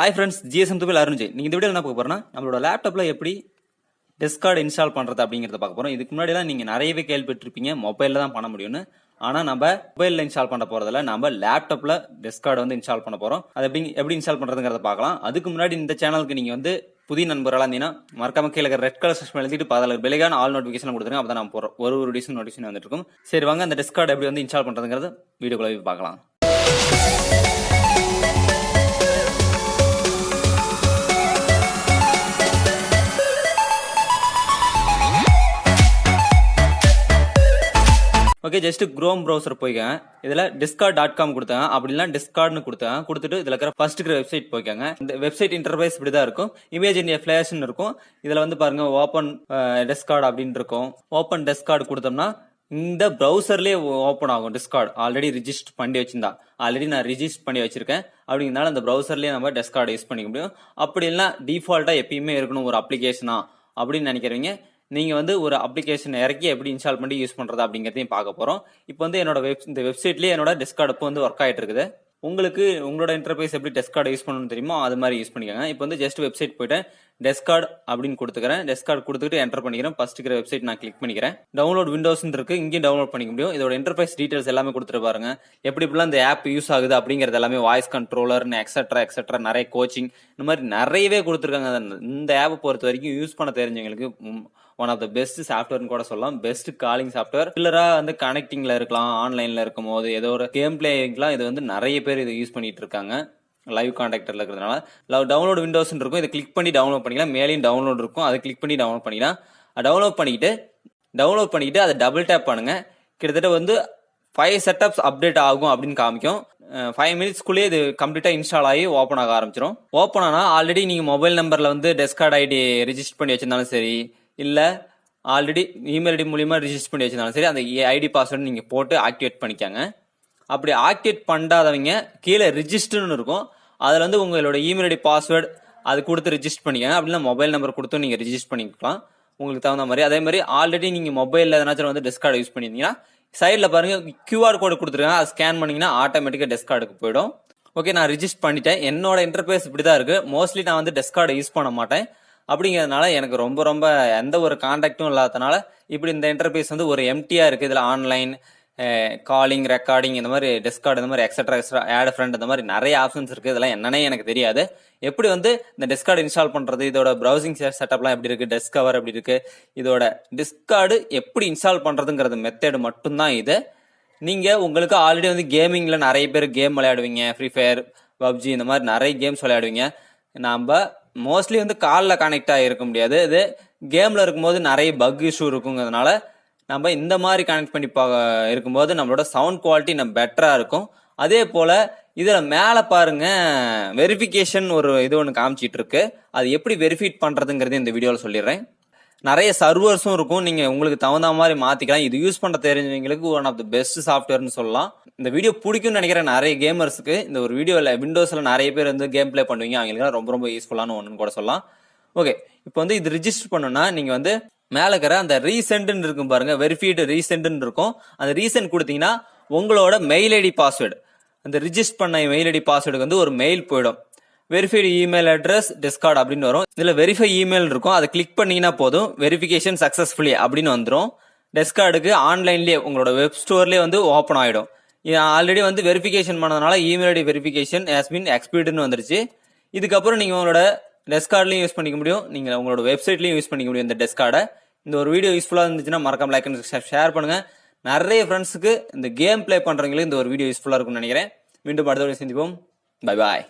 Hi friends, GSM துபில் அருண்ஜய். நீங்க இந்த வீடியோல என்ன பார்க்க போறோம்னா நம்மளோட லேப்டாப்ல எப்படி டெஸ்கார்ட் இன்ஸ்டால் பண்றது அப்படிங்கறத பார்க்க போறோம். இதுக்கு முன்னாடி எல்லாம் நீங்க நிறையவே கேள்விப்பட்டிருப்பீங்க மொபைல்ல தான் பண்ண முடியும்னு. ஆனா நம்ம மொபைல்ல இன்ஸ்டால் பண்ண போறதுல நம்ம லேப்டாப்ல டெஸ்கார்ட் வந்து இன்ஸ்டால் பண்ண போறோம். அது எப்படி இன்ஸ்டால் பண்றதுங்கறத பார்க்கலாம். அதுக்கு முன்னாடி இந்த சேனலுக்கு நீங்க வந்து புதிய நண்பர்களா இருந்தீங்கன்னா மறக்காம கீழே ரெட் கலர் சப்ஸ்கிரைப் எழுதிட்டு பதில பெல்லைக்கான ஆல் நோட்டிஃபிகேஷன் கொடுத்துருங்க. அப்பதான் நான் போறோம் ஒரு நோட்டிஃபிகேஷன் வந்துட்டு இருக்கும். சரி வாங்க அந்த டெஸ்கார்ட் எப்படி வந்து இன்ஸ்டால் பண்றதுங்கறத வீடியோக்குள்ள போய் பார்க்கலாம். ஓகே, ஜஸ்ட் குரோம் ப்ரௌசர் போய்க்கங்க. இதுல discord.com கொடுத்தாங்க, அப்படி இல்லைனா டிஸ்கார்ட்னு கொடுத்தாங்க. கொடுத்துட்டு இதுல இருக்கிற ஃபர்ஸ்ட் இருக்கிற வெப்சைட் போய்க்கங்க. இந்த வெப்சைட் இன்டர்ஃபேஸ் இப்படிதான் இருக்கும். இமேஜ் இன் ஃபிளாஷ்னு இருக்கும். இதுல வந்து பாருங்க ஓப்பன் டிஸ்கார்ட் அப்படின்னு இருக்கும். ஓப்பன் டிஸ்கார்ட் கொடுத்தோம்னா இந்த ப்ரௌசர்லயே ஓப்பன் ஆகும். டிஸ்கார்ட் ஆல்ரெடி ரிஜிஸ்டர் பண்ணி வச்சிருந்தா, ஆல்ரெடி நான் ரிஜிஸ்டர் பண்ணி வச்சிருக்கேன் அப்படிங்கனால அந்த ப்ரௌசர்லயே நம்ம டிஸ்கார்ட் யூஸ் பண்ணிக்க முடியும். அப்படி இல்லைன்னா டிஃபால்ட்டா எப்பயுமே இருக்கணும் ஒரு அப்ளிகேஷனா அப்படின்னு நினைக்கிறவங்க நீங்க வந்து ஒரு அப்ளிகேஷன் இறக்கி எப்படி இன்ஸ்டால் பண்ணி யூஸ் பண்றது அப்படிங்கறதையும் பார்க்க போறோம். இப்போ வந்து என்னோட இந்த வெப்சைட்லயே என்னோட டெஸ்கார்ட் வந்து ஒர்க் ஆயிட்டு இருக்குது. உங்களுக்கு உங்களோட இன்டர்ஃபேஸ் எப்படி டெஸ்கார்ட் யூஸ் பண்ணணும்னு தெரியுமோ அது மாதிரி யூஸ் பண்ணிக்கோங்க. இப்போ வந்து ஜஸ்ட் வெப்சைட் போயிட்டு டெஸ்கார்ட் அப்படின்னு கொடுத்துக்கிறேன். டெஸ்கார்ட் கொடுத்துட்டு என்டர் பண்ணிக்கிறேன். ஃபர்ஸ்ட் இருக்கிற வெப்சைட் நான் கிளிக் பண்ணிக்கிறேன். டவுன்லோட் விண்டோஸ் இருக்கு, இங்கேயும் டவுன்லோட் பண்ணிக்க முடியும். இதோட இன்டர்ஃபேஸ் டீடைல்ஸ் எல்லாமே கொடுத்துட்டு பாருங்க. எப்படிலாம் இந்த ஆப் யூஸ் ஆகுது அப்படிங்கறது எல்லாமே வாய்ஸ் கண்ட்ரோலர் எக்ஸெட்ரா நிறைய கோச்சிங் இந்த மாதிரி நிறையவே கொடுத்துருக்காங்க. இந்த ஆப் பொறுத்த வரைக்கும் யூஸ் பண்ண தெரிஞ்சவங்களுக்கு ஒன் ஆஃப் த பெஸ்ட் சாஃப்ட்வேர்னு கூட சொல்லலாம். Best calling software. இல்லரா வந்து கனெக்டிங்ல இருக்கலாம், ஆன்லைன்ல இருக்கும் போது ஏதோ ஒரு கேம் பிளேலாம் இது வந்து நிறைய பேர் இதை யூஸ் பண்ணிட்டு இருக்காங்க. லைவ் கான்டாக்டர்ல இருக்கிறதுனால டவுன்லோட் விண்டோஸ் இருக்கும். இதை கிளிக் பண்ணி டவுன்லோட் பண்ணிக்கலாம். மேலேயும் டவுன்லோட் இருக்கும், அதை கிளிக் பண்ணி டவுன்லோட் பண்ணிக்கலாம். டவுன்லோட் பண்ணிக்கிட்டு அதை டபுள் டேப் பண்ணுங்க. கிட்டத்தட்ட வந்து 5 செட்டப்ஸ் அப்டேட் ஆகும் அப்படின்னு காமிக்கும். 5 மினிட்ஸ்க்குள்ளேயே இது கம்ப்ளீட்டா இன்ஸ்டால் ஆகி ஓப்பன் ஆக ஆரம்பிச்சிடும். ஓப்பன் ஆனா ஆல்ரெடி நீங்க மொபைல் நம்பர்ல வந்து டெஸ்கார்ட் ஐடி ரெஜிஸ்டர் பண்ணி வச்சிருந்தாலும் சரி, இல்ல ஆல்ரெடி இமெயில் ஐடி மூலியமா ரிஜிஸ்டர் பண்ணி வச்சிருந்தாலும் சரி, அந்த ஐடி பாஸ்வேர்டு நீங்க போட்டு ஆக்டிவேட் பண்ணிக்காங்க. அப்படி ஆக்டிவேட் பண்ணாதவங்க கீழே ரிஜிஸ்டர்னு இருக்கும். அதுல வந்து உங்களோட இமெயில் ஐடி பாஸ்வேர்டு அது கொடுத்து ரிஜிஸ்டர் பண்ணிக்காங்க. அப்படின்னா மொபைல் நம்பர் கொடுத்து நீங்க ரிஜிஸ்டர் பண்ணிக்கலாம் உங்களுக்கு தகுந்த மாதிரி. அதே மாதிரி ஆல்ரெடி நீங்க மொபைல்ல எதனாச்சும் வந்து டெஸ்கார்டு யூஸ் பண்ணிருந்தீங்கன்னா சைட்ல பாருங்க QR கோடு கொடுத்துருக்காங்க. அதை ஸ்கேன் பண்ணீங்கன்னா ஆட்டோமேட்டிக்கா டெஸ்கார்டுக்கு போயிடும். ஓகே, நான் ரிஜிஸ்டர் பண்ணிட்டேன். என்னோட இன்டர்ஃபேஸ் இப்படிதான் இருக்கு. மோஸ்ட்லி நான் வந்து டெஸ்கார்டை யூஸ் பண்ண மாட்டேன். அப்படிங்கிறதுனால எனக்கு ரொம்ப எந்த ஒரு கான்டாக்டும் இல்லாதனால இப்படி இந்த இன்டர்ஃபேஸ் வந்து ஒரு எம்டியா இருக்கு. இதுல ஆன்லைன் காலிங் ரெக்கார்டிங் இந்த மாதிரி டெஸ்கார்ட் இந்த மாதிரி எக்ஸெட்ரா ஆட் ஃப்ரெண்ட் இந்த மாதிரி நிறைய ஆப்ஷன்ஸ் இருக்கு. இதெல்லாம் என்னன்னே எனக்கு தெரியாது. எப்படி வந்து இந்த டெஸ்கார்டு இன்ஸ்டால் பண்றது, இதோட ப்ரௌசிங் செட்டப்லாம் எப்படி இருக்கு, டெஸ்கவர் எப்படி இருக்கு, இதோட டிஸ்கார்டு எப்படி இன்ஸ்டால் பண்றதுங்கிறது மெத்தட் மட்டும்தான் இது. நீங்க உங்களுக்கு ஆல்ரெடி வந்து கேமிங்ல நிறைய பேர் கேம் விளையாடுவீங்க, ஃப்ரீ ஃபயர், பப்ஜி இந்த மாதிரி நிறைய கேம்ஸ் விளையாடுவீங்க. நம்ம மோஸ்ட்லி வந்து காலில் கனெக்ட் ஆகிருக்க முடியாது. இது கேம்ல இருக்கும்போது நிறைய பக் இஷ்யூ இருக்குங்கிறதுனால நம்ம இந்த மாதிரி கனெக்ட் பண்ணி இருக்கும்போது நம்மளோட சவுண்ட் குவாலிட்டி நம்ம பெட்டரா இருக்கும். அதே போல இதுல மேல பாருங்க வெரிஃபிகேஷன் ஒரு இது ஒன்று காமிச்சிட்டு இருக்கு. அது எப்படி வெரிஃபைட் பண்றதுங்கிறது இந்த வீடியோல சொல்லிடுறேன். நிறைய சர்வர்ஸும் இருக்கும், நீங்க உங்களுக்கு தகுந்த மாதிரி மாத்திக்கலாம். இது யூஸ் பண்ண தெரிஞ்சவங்களுக்கு ஒன் ஆஃப் த பெஸ்ட் சாஃப்ட்வேர்னு சொல்லலாம். இந்த வீடியோ பிடிக்கும்னு நினைக்கிறேன் நிறைய கேமர்ஸ்க்கு. இந்த ஒரு வீடியோல விண்டோஸ்ல நிறைய பேர் வந்து கேம் பிளே பண்ணுவீங்க, அவங்களுக்கு ரொம்ப யூஸ்ஃபுல்லான ஒன்றுன்னு கூட சொல்லலாம். ஓகே, இப்போ வந்து இது ரிஜிஸ்டர் பண்ணணும்னா நீங்க வந்து மேல இருக்கிற அந்த ரீசென்ட்னு இருக்கும் பாருங்க, வெரிஃபைடு ரீசென்ட்னு இருக்கும். அந்த ரீசென்ட் கொடுத்தீங்கன்னா உங்களோட மெயில் ஐடி பாஸ்வேர்டு, அந்த ரிஜிஸ்டர் பண்ண மெயில் ஐடி பாஸ்வேர்டுக்கு வந்து ஒரு மெயில் போயிடும். வெரிஃபைடு இமெயில் அட்ரஸ் டிஸ்கார்ட் அப்படின்னு வரும். இதுல வெரிஃபை இமெயில் இருக்கும், அதை கிளிக் பண்ணீங்கன்னா போதும் வெரிஃபிகேஷன் சக்சஸ்ஃபுல்லி அப்படின்னு வந்துடும். டெஸ்கார்டுக்கு ஆன்லைன்லேயே உங்களோட வெப் ஸ்டோர்லேயே வந்து ஓப்பன் ஆகிடும். ஆல்ரெடி வந்து வெரிஃபிகேஷன் பண்ணதுனால email ID verification has been எக்ஸ்பீர்டுன்னு வந்துருச்சு. இதுக்கப்புறம் நீங்க உங்களோட டெஸ்கார்ட்லயும் யூஸ் பண்ணிக்க முடியும், நீங்க உங்களோட வெப்சைட்லயும் யூஸ் பண்ணிக்க முடியும் இந்த டெஸ்கார்டை. இந்த ஒரு வீடியோ யூஸ்ஃபுல்லா இருந்துச்சுன்னா மறக்காம லைக் அண்ட் ஷேர் பண்ணுங்க. நிறைய ஃப்ரெண்ட்ஸுக்கு இந்த கேம் பிளே பண்றவங்களுக்கு இந்த ஒரு வீடியோ யூஸ்ஃபுல்லா இருக்கும்னு நினைக்கிறேன். மீண்டும் அடுத்த வீடியோ சந்திப்போம். Bye bye.